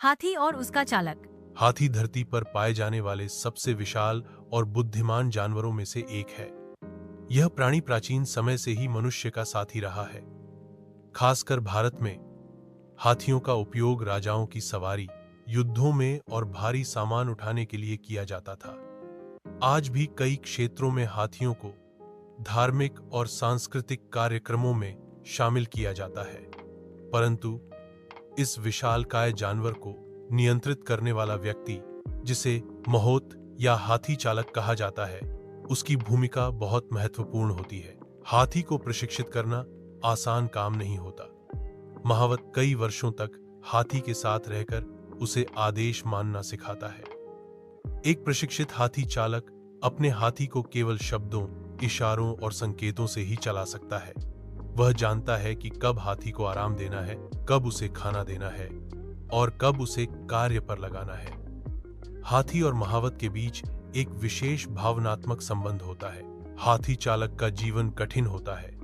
हाथी और उसका चालक। हाथी धरती पर पाए जाने वाले सबसे विशाल और बुद्धिमान जानवरों में से एक है। यह प्राणी प्राचीन समय से ही मनुष्य का साथी रहा है। खासकर भारत में हाथियों का उपयोग राजाओं की सवारी, युद्धों में और भारी सामान उठाने के लिए किया जाता था। आज भी कई क्षेत्रों में हाथियों को धार्मिक और सांस्कृतिक कार्यक्रमों में शामिल किया जाता है। परंतु इस विशालकाय जानवर को नियंत्रित करने वाला व्यक्ति, जिसे महोत या हाथी चालक कहा जाता है, उसकी भूमिका बहुत महत्वपूर्ण होती है। हाथी को प्रशिक्षित करना आसान काम नहीं होता। महावत कई वर्षों तक हाथी के साथ रहकर उसे आदेश मानना सिखाता है। एक प्रशिक्षित हाथी चालक अपने हाथी को केवल शब्दों, इशारों और संकेतों से ही चला सकता है। वह जानता है कि कब हाथी को आराम देना है, कब उसे खाना देना है और कब उसे कार्य पर लगाना है। हाथी और महावत के बीच एक विशेष भावनात्मक संबंध होता है। हाथी चालक का जीवन कठिन होता है।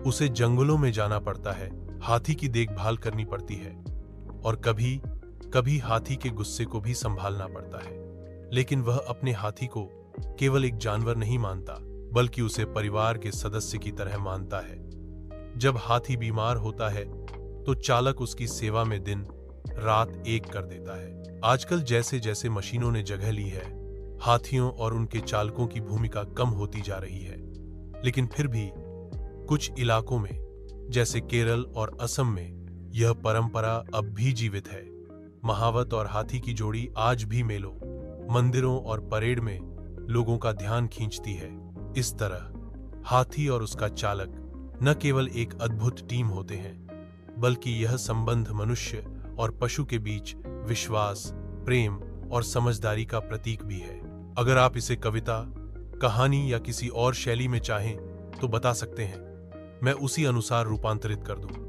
उसे जंगलों में जाना पड़ता है, हाथी की देखभाल करनी पड़ती है और कभी कभी हाथी के गुस्से को भी संभालना पड़ता है। लेकिन वह अपने हाथी को केवल एक जानवर नहीं मानता, बल्कि उसे परिवार के सदस्य की तरह मानता है। जब हाथी बीमार होता है तो चालक उसकी सेवा में दिन रात एक कर देता है। आजकल जैसे जैसे मशीनों ने जगह ली है, हाथियों और उनके चालकों की भूमिका कम होती जा रही है। लेकिन फिर भी कुछ इलाकों में, जैसे केरल और असम में, यह परंपरा अब भी जीवित है। महावत और हाथी की जोड़ी आज भी मेलों, मंदिरों और परेड में लोगों का ध्यान खींचती है। इस तरह हाथी और उसका चालक न केवल एक अद्भुत टीम होते हैं, बल्कि यह संबंध मनुष्य और पशु के बीच विश्वास, प्रेम और समझदारी का प्रतीक भी है। अगर आप इसे कविता, कहानी या किसी और शैली में चाहें तो बता सकते हैं। मैं उसी अनुसार रूपांतरित कर दूं।